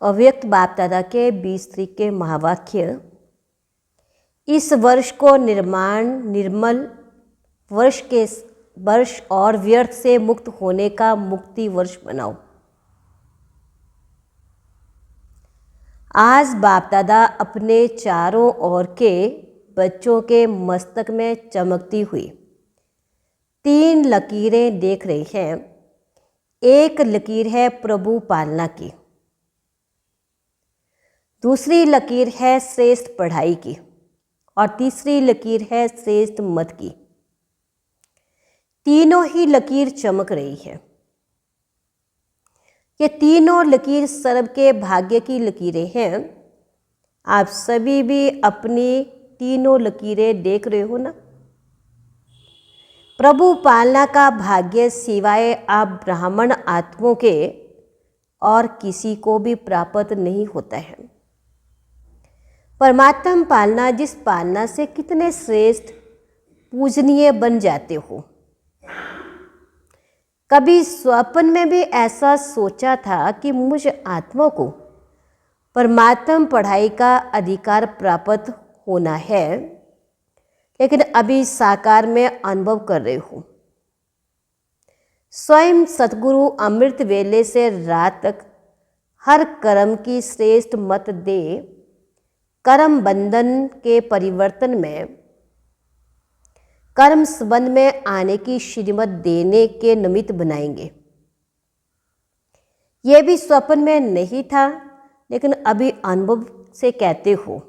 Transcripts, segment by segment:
अव्यक्त बाप दादा के 20 तारीख के महावाक्य। इस वर्ष को निर्मल वर्ष और व्यर्थ से मुक्त होने का मुक्ति वर्ष बनाओ। आज बाप दादा अपने चारों ओर के बच्चों के मस्तक में चमकती हुई 3 लकीरें देख रहे हैं। एक लकीर है प्रभु पालना की, दूसरी लकीर है श्रेष्ठ पढ़ाई की और तीसरी लकीर है श्रेष्ठ मत की। तीनों ही लकीर चमक रही है। ये तीनों लकीर सर्व के भाग्य की लकीरें हैं। आप सभी भी अपनी तीनों लकीरें देख रहे हो ना। प्रभु पालना का भाग्य सिवाय आप ब्राह्मण आत्माओं के और किसी को भी प्राप्त नहीं होता है। परमात्मा पालना, जिस पालना से कितने श्रेष्ठ पूजनीय बन जाते हो। कभी स्वप्न में भी ऐसा सोचा था कि मुझ आत्मा को परमात्मा पढ़ाई का अधिकार प्राप्त होना है, लेकिन अभी साकार में अनुभव कर रहे हो। स्वयं सतगुरु अमृत वेले से रात तक हर कर्म की श्रेष्ठ मत दे कर्म बंधन के परिवर्तन में, कर्म संबंध में आने की श्रीमत देने के निमित्त बनाएंगे। यह भी स्वप्न में नहीं था, लेकिन अभी अनुभव से कहते हो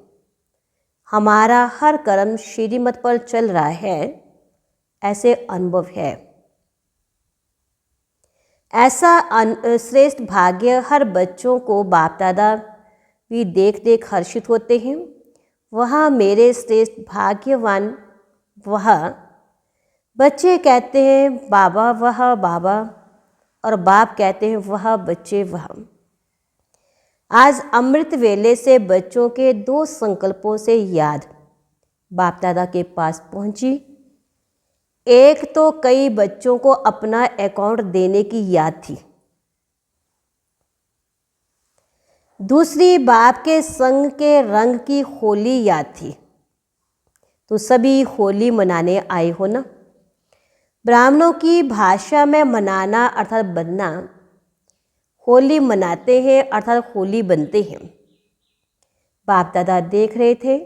हमारा हर कर्म श्रीमत पर चल रहा है। ऐसे अनुभव है। ऐसा श्रेष्ठ भाग्य हर बच्चों को बाप दादा भी देख देख हर्षित होते हैं। वह मेरे श्रेष्ठ भाग्यवान वह। बच्चे कहते हैं बाबा वह बाबा, और बाप कहते हैं वह बच्चे वह। आज अमृत वेले से बच्चों के 2 संकल्पों से याद बाप दादा के पास पहुंची। एक तो कई बच्चों को अपना अकाउंट देने की याद थी, दूसरी बाप के संग के रंग की होली याद थी। तो सभी होली मनाने आए हो ना। ब्राह्मणों की भाषा में मनाना अर्थात बनना, होली मनाते हैं अर्थात होली बनते हैं। बाप दादा देख रहे थे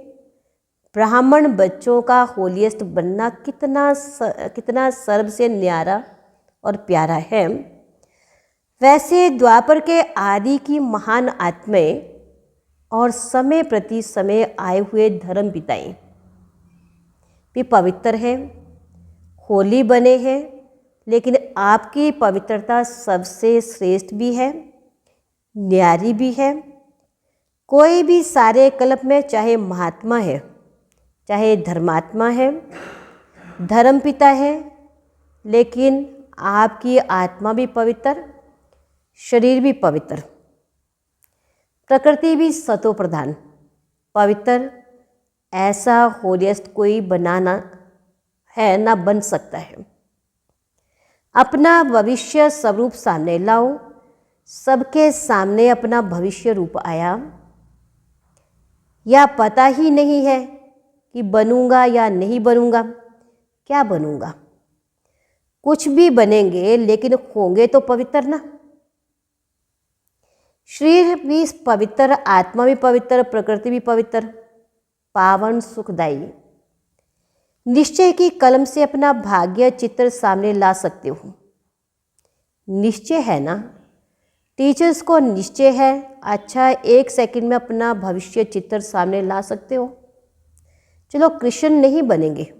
ब्राह्मण बच्चों का होलीस्ट बनना कितना सर्व से न्यारा और प्यारा है। वैसे द्वापर के आदि की महान आत्माएं और समय प्रति समय आए हुए धर्म पिताएं भी पवित्र हैं, होली बने हैं, लेकिन आपकी पवित्रता सबसे श्रेष्ठ भी है, न्यारी भी है। कोई भी सारे कल्प में चाहे महात्मा है, चाहे धर्मात्मा है, धर्मपिता है, लेकिन आपकी आत्मा भी पवित्र, शरीर भी पवित्र, प्रकृति भी सतो प्रधान पवित्र। ऐसा होलियस्ट कोई बनाना है ना बन सकता है। अपना भविष्य स्वरूप सामने लाओ। सबके सामने अपना भविष्य रूप आया। या पता ही नहीं है कि बनूंगा या नहीं बनूंगा। क्या बनूंगा? कुछ भी बनेंगे, लेकिन होंगे तो पवित्र ना। शरीर भी पवित्र, आत्मा भी पवित्र, प्रकृति भी पवित्र, पावन सुखदायी। निश्चय की कलम से अपना भाग्य चित्र सामने ला सकते हो। निश्चय है ना। टीचर्स को निश्चय है। अच्छा, 1 सेकंड में अपना भविष्य चित्र सामने ला सकते हो। चलो कृष्ण नहीं बनेंगे,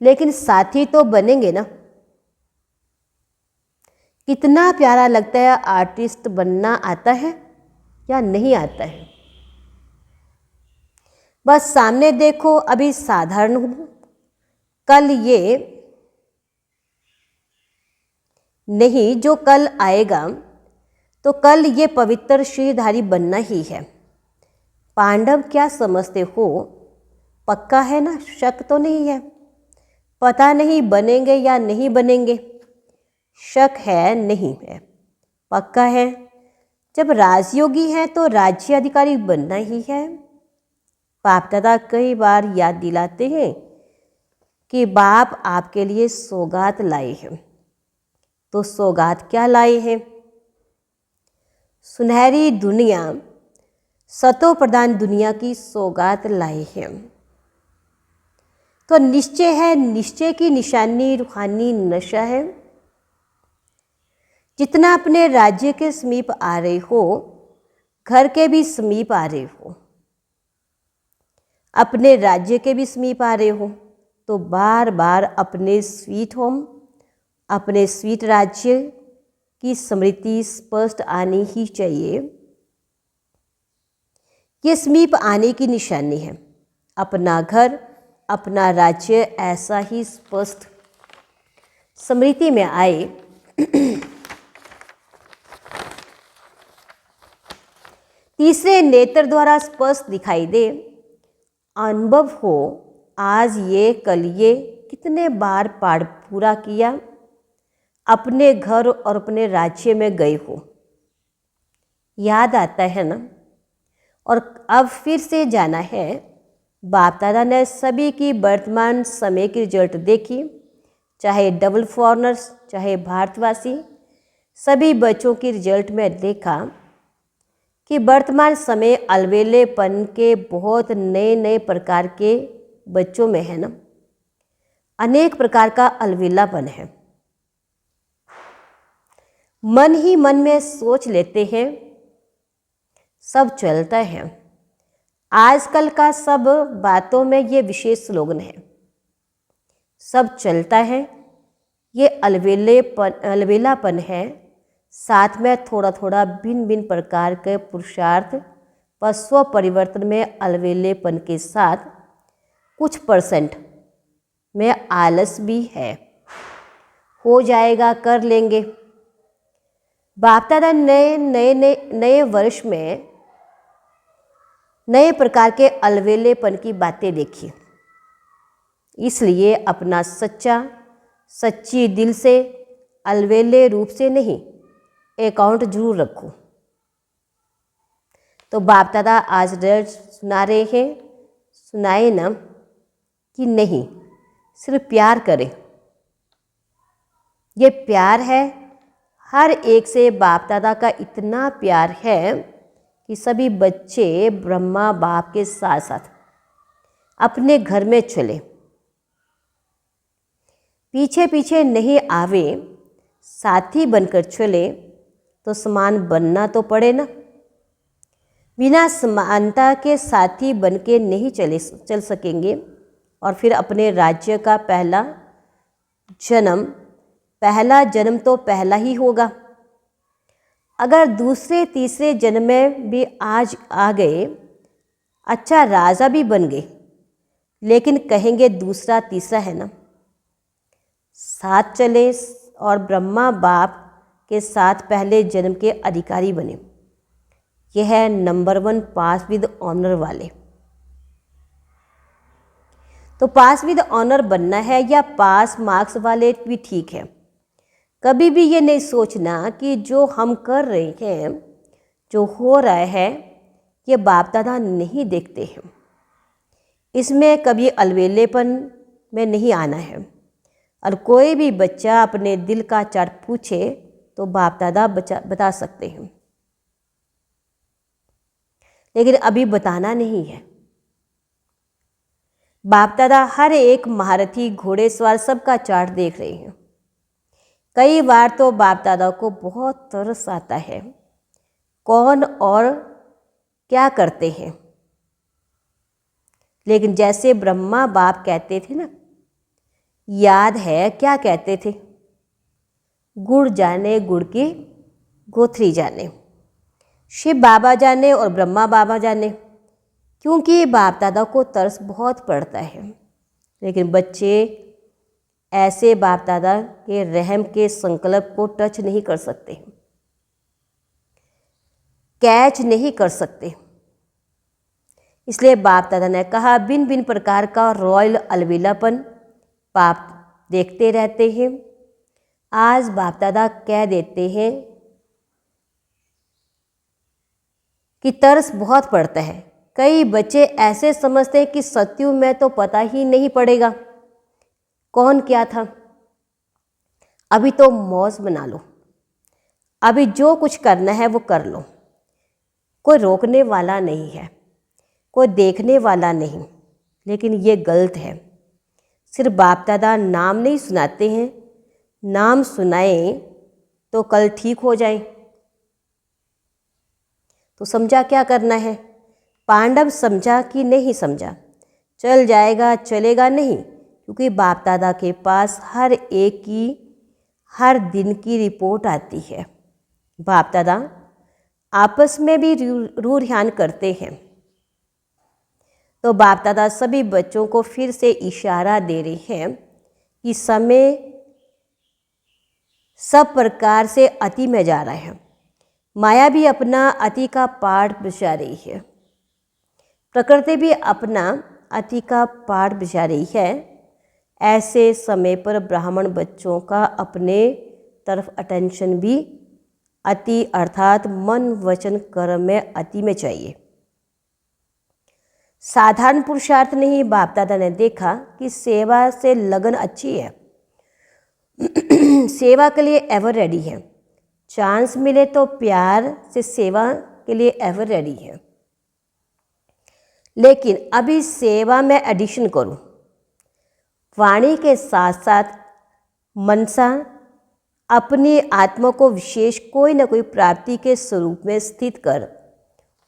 लेकिन साथी तो बनेंगे ना। कितना प्यारा लगता है। आर्टिस्ट बनना आता है या नहीं आता है? बस सामने देखो, अभी साधारण हूं, कल ये नहीं जो कल आएगा, तो कल ये पवित्र श्रीधारी बनना ही है। पांडव क्या समझते हो? पक्का है ना, शक तो नहीं है। पता नहीं बनेंगे या नहीं बनेंगे, शक है नहीं है, पक्का है। जब राजयोगी हैं तो राज्य अधिकारी बनना ही है। बाप दादा कई बार याद दिलाते हैं कि बाप आपके लिए सौगात लाए हैं। तो सौगात क्या लाए हैं? सुनहरी दुनिया, सतो प्रधान दुनिया की सौगात लाए हैं। तो निश्चय है, निश्चय की निशानी रूहानी नशा है। जितना अपने राज्य के समीप आ रहे हो, घर के भी समीप आ रहे हो, अपने राज्य के भी समीप आ रहे हो, तो बार बार अपने स्वीट होम, अपने स्वीट राज्य की स्मृति स्पष्ट आनी ही चाहिए। ये समीप आने की निशानी है। अपना घर, अपना राज्य ऐसा ही स्पष्ट स्मृति में आए। तीसरे नेत्र द्वारा स्पष्ट दिखाई दे, अनुभव हो, आज ये कल ये कितने बार पाठ पूरा किया, अपने घर और अपने राज्य में गए हो। याद आता है ना? और अब फिर से जाना है। बाप दादा ने सभी की वर्तमान समय की रिजल्ट देखी, चाहे डबल फॉरनर्स, चाहे भारतवासी, सभी बच्चों की रिजल्ट में देखा कि वर्तमान समय अलवेलेपन के बहुत नए नए प्रकार के बच्चों में है ना, अनेक प्रकार का अलवेलापन है। मन ही मन में सोच लेते हैं, सब चलता है। आजकल का सब बातों में ये विशेष स्लोगन है, सब चलता है। ये अलवेलापन है, साथ में थोड़ा थोड़ा भिन्न भिन्न प्रकार के पुरुषार्थ व स्व परिवर्तन में अलवेलेपन के साथ कुछ % में आलस भी है। हो जाएगा, कर लेंगे। बाप दादा नए वर्ष में नए प्रकार के अलवेलेपन की बातें देखी। इसलिए अपना सच्ची दिल से, अलवेले रूप से नहीं, अकाउंट जरूर रखो। तो बाप दादा आज रिजल्ट सुना रहे हैं, सुनाए ना कि नहीं, सिर्फ प्यार करें। ये प्यार है, हर एक से बाप दादा का इतना प्यार है कि सभी बच्चे ब्रह्मा बाप के साथ साथ अपने घर में चले, पीछे पीछे नहीं आवे, साथी बनकर चले। तो समान बनना तो पड़े ना। बिना समानता के साथी बन के नहीं चल सकेंगे। और फिर अपने राज्य का पहला जन्म तो पहला ही होगा। अगर दूसरे तीसरे जन्म में भी आज आ गए, अच्छा राजा भी बन गए, लेकिन कहेंगे दूसरा तीसरा है ना। साथ चले और ब्रह्मा बाप के साथ पहले जन्म के अधिकारी बने। यह है नंबर 1 पास विद ऑनर वाले। तो पास विद ऑनर बनना है या पास मार्क्स वाले भी ठीक है। कभी भी ये नहीं सोचना कि जो हम कर रहे हैं, जो हो रहा है, ये बाप दादा नहीं देखते हैं। इसमें कभी अलवेलेपन में नहीं आना है। और कोई भी बच्चा अपने दिल का चार्ट पूछे तो बाप दादा बता सकते हैं, लेकिन अभी बताना नहीं है। बाप दादा हर एक महारथी, घोड़ेसवार सबका चार्ट देख रहे हैं। कई बार तो बाप दादा को बहुत तरस आता है, कौन और क्या करते हैं। लेकिन जैसे ब्रह्मा बाप कहते थे ना, याद है क्या कहते थे, गुड़ जाने गुड़ की गोथरी जाने, शिव बाबा जाने और ब्रह्मा बाबा जाने। क्योंकि बाप दादा को तरस बहुत पड़ता है, लेकिन बच्चे ऐसे बाप दादा के रहम के संकल्प को टच नहीं कर सकते, कैच नहीं कर सकते। इसलिए बाप दादा ने कहा, भिन्न भिन्न प्रकार का रॉयल अलवेलापन बाप देखते रहते हैं। आज बाप दादा कह देते हैं, कि तरस बहुत पड़ता है। कई बच्चे ऐसे समझते हैं कि सत्युग में तो पता ही नहीं पड़ेगा कौन क्या था, अभी तो मौज बना लो, अभी जो कुछ करना है वो कर लो, कोई रोकने वाला नहीं है, कोई देखने वाला नहीं। लेकिन ये गलत है। सिर्फ बाप दादा नाम नहीं सुनाते हैं, नाम सुनाएं तो कल ठीक हो जाए। तो समझा क्या करना है? पांडव समझा कि नहीं समझा? चल जाएगा चलेगा नहीं, क्योंकि बाप दादा के पास हर एक की हर दिन की रिपोर्ट आती है। बाप दादा आपस में भी रूढ़ियान करते हैं। तो बाप दादा सभी बच्चों को फिर से इशारा दे रहे हैं कि समय सब प्रकार से अति में जा रहा है। माया भी अपना अति का पाठ बजा रही है, प्रकृति भी अपना अति का पाठ बजा रही है। ऐसे समय पर ब्राह्मण बच्चों का अपने तरफ अटेंशन भी अति अर्थात मन वचन कर्म में अति में चाहिए। साधारण पुरुषार्थ नहीं, बाप दादा ने देखा कि सेवा से लगन अच्छी है, सेवा के लिए एवर रेडी है, चांस मिले तो प्यार से सेवा के लिए एवर रेडी है। लेकिन अभी सेवा में एडिशन करूं, वाणी के साथ साथ मनसा अपनी आत्मा को विशेष कोई न कोई प्राप्ति के स्वरूप में स्थित कर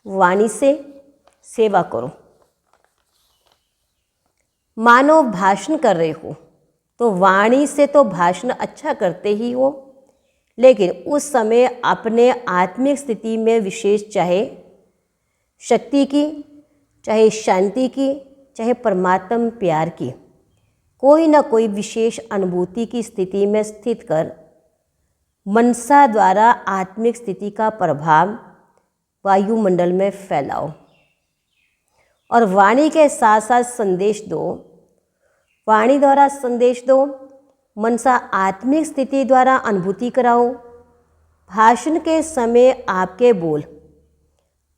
वाणी से सेवा करो। मानो भाषण कर रहे हो तो वाणी से तो भाषण अच्छा करते ही हो, लेकिन उस समय अपने आत्मिक स्थिति में विशेष, चाहे शक्ति की, चाहे शांति की, चाहे परमात्म प्यार की, कोई ना कोई विशेष अनुभूति की स्थिति में स्थित कर मनसा द्वारा आत्मिक स्थिति का प्रभाव वायुमंडल में फैलाओ और वाणी के साथ साथ संदेश दो। वाणी द्वारा संदेश दो, मनसा आत्मिक स्थिति द्वारा अनुभूति कराओ। भाषण के समय आपके बोल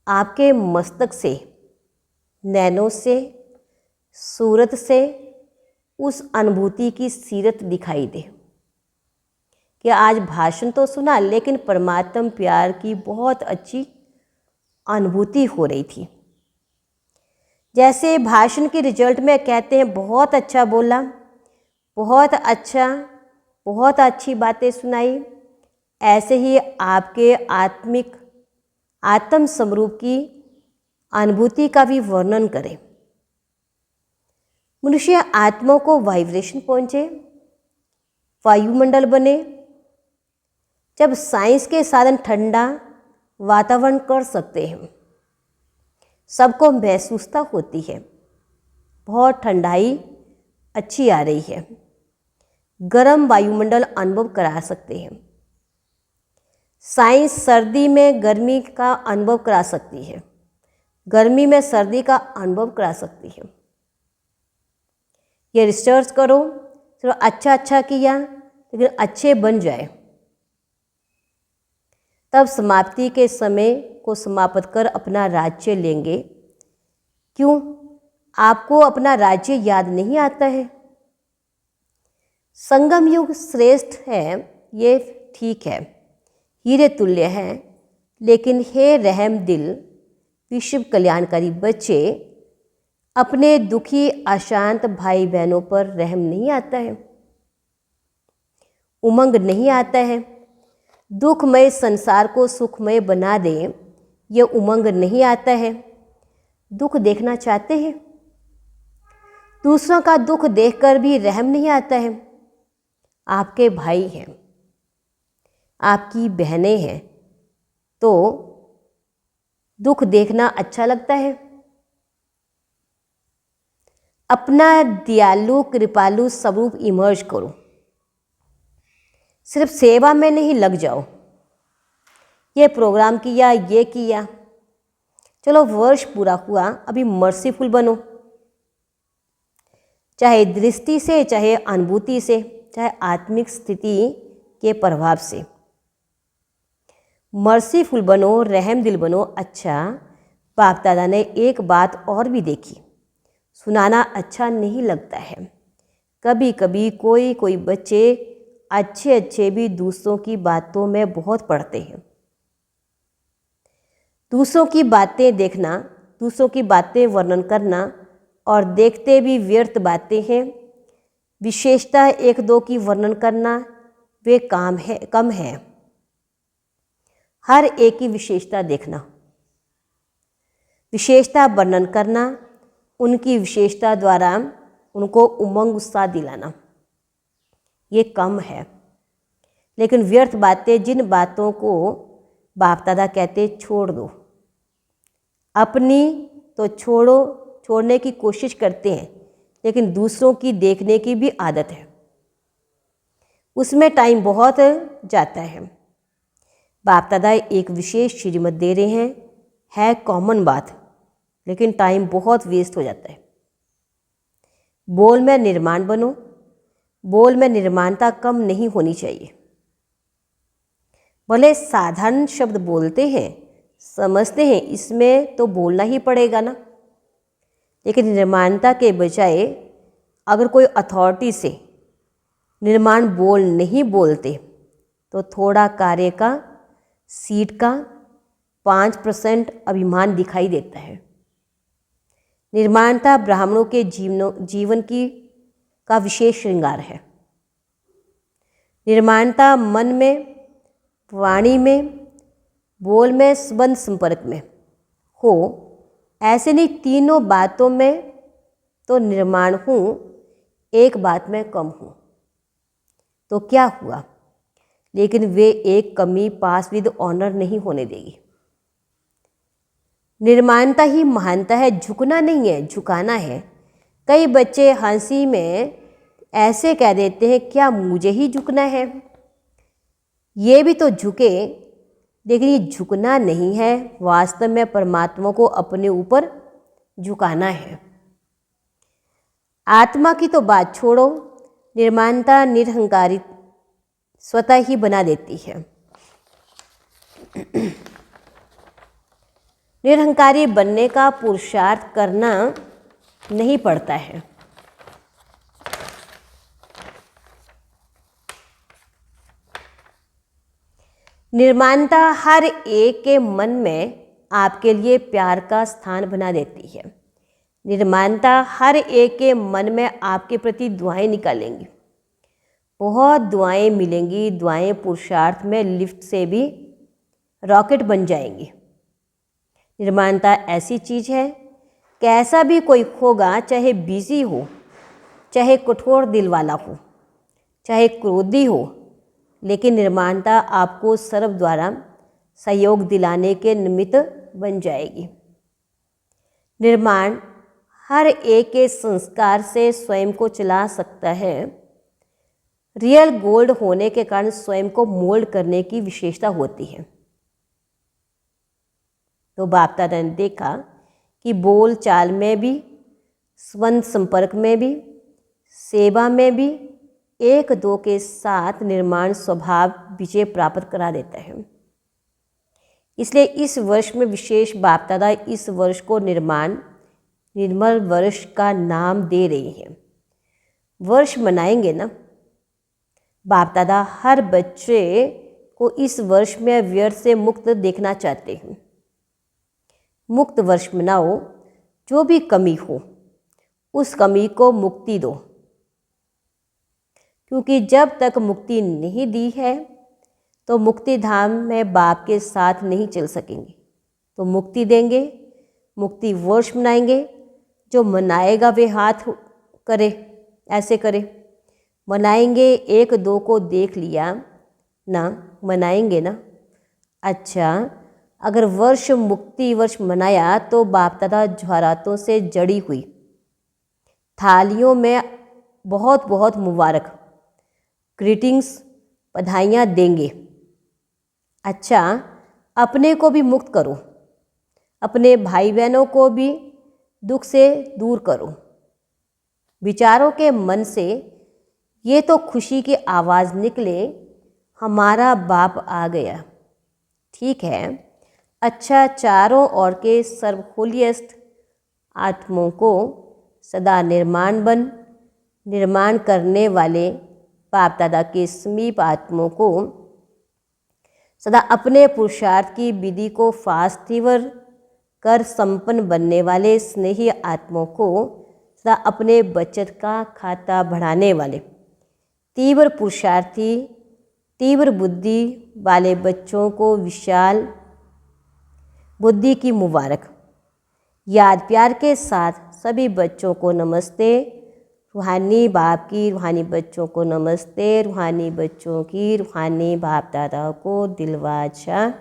आपके मस्तक से, नैनों से, सूरत से उस अनुभूति की सीरत दिखाई दे कि आज भाषण तो सुना, लेकिन परमात्म प्यार की बहुत अच्छी अनुभूति हो रही थी। जैसे भाषण के रिजल्ट में कहते हैं बहुत अच्छा बोला, बहुत अच्छा, बहुत अच्छी बातें सुनाई, ऐसे ही आपके आत्म स्वरूप की अनुभूति का भी वर्णन करें। मनुष्य आत्मा को वाइब्रेशन पहुंचे, वायुमंडल बने। जब साइंस के साधन ठंडा वातावरण कर सकते हैं, सबको महसूसता होती है, बहुत ठंडाई अच्छी आ रही है, गर्म वायुमंडल अनुभव करा सकते हैं। साइंस सर्दी में गर्मी का अनुभव करा सकती है, गर्मी में सर्दी का अनुभव करा सकती है। ये रिसर्च करो, चलो अच्छा किया, लेकिन अच्छे बन जाए, तब समाप्ति के समय को समाप्त कर अपना राज्य लेंगे। क्यों? आपको अपना राज्य याद नहीं आता है? संगम युग श्रेष्ठ है, ये ठीक है, हीरे तुल्य है, लेकिन हे रहम दिल विश्व कल्याणकारी बच्चे, अपने दुखी अशांत भाई बहनों पर रहम नहीं आता है, उमंग नहीं आता है। दुखमय संसार को सुखमय बना दें, ये उमंग नहीं आता है। दुख देखना चाहते हैं, दूसरों का दुख देखकर भी रहम नहीं आता है। आपके भाई हैं, आपकी बहनें हैं, तो दुख देखना अच्छा लगता है। अपना दयालु कृपालु स्वरूप इमर्ज करो, सिर्फ सेवा में नहीं लग जाओ। ये प्रोग्राम किया, ये किया, चलो वर्ष पूरा हुआ, अभी मर्सीफुल बनो, चाहे दृष्टि से, चाहे अनुभूति से, चाहे आत्मिक स्थिति के प्रभाव से। मर्सीफुल बनो, रहम दिल बनो। अच्छा, बाप दादा ने एक बात और भी देखी। सुनाना अच्छा नहीं लगता है। कभी कभी कोई कोई बच्चे अच्छे अच्छे भी दूसरों की बातों में बहुत पड़ते हैं। दूसरों की बातें देखना, दूसरों की बातें वर्णन करना और देखते भी व्यर्थ बातें हैं। विशेषता एक दो की वर्णन करना वे कम है। हर एक की विशेषता देखना, विशेषता वर्णन करना, उनकी विशेषता द्वारा उनको उमंग उत्साह दिलाना, ये कम है। लेकिन व्यर्थ बातें, जिन बातों को बाप दादा कहते छोड़ दो, अपनी तो छोड़ने की कोशिश करते हैं, लेकिन दूसरों की देखने की भी आदत है, उसमें टाइम बहुत जाता है। बाप दादा एक विशेष श्रीमत दे रहे हैं, है कॉमन बात, लेकिन टाइम बहुत वेस्ट हो जाता है। बोल में निर्माण बनो। बोल में निर्माणता कम नहीं होनी चाहिए। भले साधारण शब्द बोलते हैं, समझते हैं, इसमें तो बोलना ही पड़ेगा ना, लेकिन निर्माणता के बजाय अगर कोई अथॉरिटी से निर्माण बोल नहीं बोलते तो थोड़ा कार्य का, सीट का 5% अभिमान दिखाई देता है। निर्माणता ब्राह्मणों के जीवन का विशेष श्रृंगार है। निर्माणता मन में, वाणी में, बोल में, संबंध संपर्क में हो। ऐसे नहीं, तीनों बातों में तो निर्माण हूँ, एक बात में कम हूँ तो क्या हुआ, लेकिन वे एक कमी पास विद ऑनर नहीं होने देगी। निर्माणता ही महानता है, झुकना नहीं है, झुकाना है। कई बच्चे हंसी में ऐसे कह देते हैं, क्या मुझे ही झुकना है? ये भी तो झुके, लेकिन ये झुकना नहीं है, वास्तव में परमात्मा को अपने ऊपर झुकाना है। आत्मा की तो बात छोड़ो, निर्माणता निरहंकारी स्वतः ही बना देती है। निरहंकारी बनने का पुरुषार्थ करना नहीं पड़ता है। निर्माणता हर एक के मन में आपके लिए प्यार का स्थान बना देती है। निर्माणता हर एक के मन में आपके प्रति दुआएं निकालेंगी। बहुत दुआएं मिलेंगी। दुआएं पुरुषार्थ में लिफ्ट से भी रॉकेट बन जाएंगी। निर्माणता ऐसी चीज़ है, कैसा भी कोई होगा, चाहे बिजी हो, चाहे कठोर दिल वाला हो, चाहे क्रोधी हो, लेकिन निर्माणता आपको सर्व द्वारा सहयोग दिलाने के निमित्त बन जाएगी। निर्माण हर एक के संस्कार से स्वयं को चला सकता है। रियल गोल्ड होने के कारण स्वयं को मोल्ड करने की विशेषता होती है। तो बाप दादा ने देखा कि बोल चाल में भी, संबंध संपर्क में भी, सेवा में भी एक दो के साथ निर्माण स्वभाव विजय प्राप्त करा देता है। इसलिए इस वर्ष में विशेष बाप दादा इस वर्ष को निर्मल वर्ष का नाम दे रही हैं। वर्ष मनाएंगे ना, बाप दादा हर बच्चे को इस वर्ष में व्यर्थ से मुक्त देखना चाहते हैं। मुक्त वर्ष मनाओ, जो भी कमी हो उस कमी को मुक्ति दो, क्योंकि जब तक मुक्ति नहीं दी है तो मुक्ति धाम में बाप के साथ नहीं चल सकेंगे। तो मुक्ति देंगे, मुक्ति वर्ष मनाएंगे। जो मनाएगा वे हाथ करे, ऐसे करे, मनाएंगे। एक दो को देख लिया ना, मनाएंगे ना। अच्छा, अगर वर्ष मुक्ति वर्ष मनाया तो बाप दादा ज्वारातों से जड़ी हुई थालियों में बहुत बहुत मुबारक, ग्रीटिंग्स, बधाइयाँ देंगे। अच्छा, अपने को भी मुक्त करो, अपने भाई बहनों को भी दुख से दूर करो। विचारों के मन से ये तो खुशी की आवाज़ निकले, हमारा बाप आ गया। ठीक है। अच्छा, चारों ओर के सर्वहोलियस्त आत्माओं को सदा निर्माण करने वाले बाप दादा के समीप आत्माओं को सदा अपने पुरुषार्थ की विधि को फास्ट तीव्र कर संपन्न बनने वाले स्नेही आत्माओं को सदा अपने बचत का खाता बढ़ाने वाले तीव्र पुरुषार्थी तीव्र बुद्धि वाले बच्चों को विशाल बुद्धि की मुबारक। याद प्यार के साथ सभी बच्चों को नमस्ते। रूहानी बाप की रूहानी बच्चों को नमस्ते। रूहानी बच्चों की रूहानी बाप दादा को दिलवाजा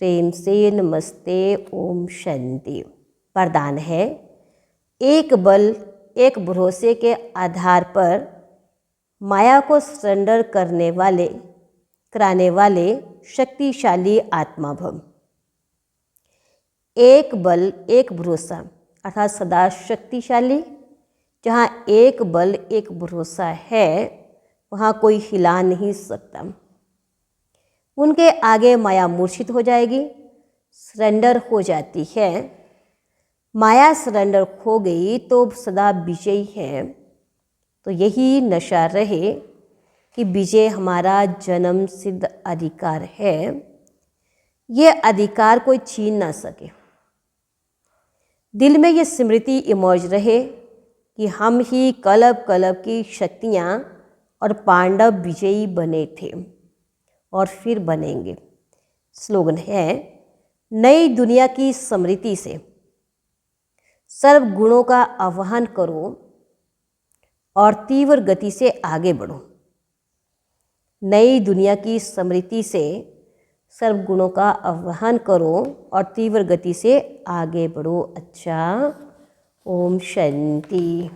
प्रेम से नमस्ते। ओम शांति। वरदान है, एक बल एक भरोसे के आधार पर माया को सरेंडर कराने वाले शक्तिशाली आत्मा भव। एक बल एक भरोसा अर्थात सदा शक्तिशाली। जहाँ एक बल एक भरोसा है वहाँ कोई हिला नहीं सकता। उनके आगे माया मूर्छित हो जाएगी, सरेंडर हो जाती है। माया सरेंडर हो गई तो सदा विजयी है। तो यही नशा रहे कि विजय हमारा जन्म सिद्ध अधिकार है। ये अधिकार कोई छीन ना सके। दिल में ये स्मृति इमर्ज रहे कि हम ही कलब कलब की शक्तियाँ और पांडव विजयी बने थे और फिर बनेंगे। स्लोगन है, नई दुनिया की स्मृति से सर्व गुणों का आह्वान करो और तीव्र गति से आगे बढ़ो। नई दुनिया की स्मृति से सर्व गुणों का आह्वान करो और तीव्र गति से आगे बढ़ो। अच्छा, ओम शांति।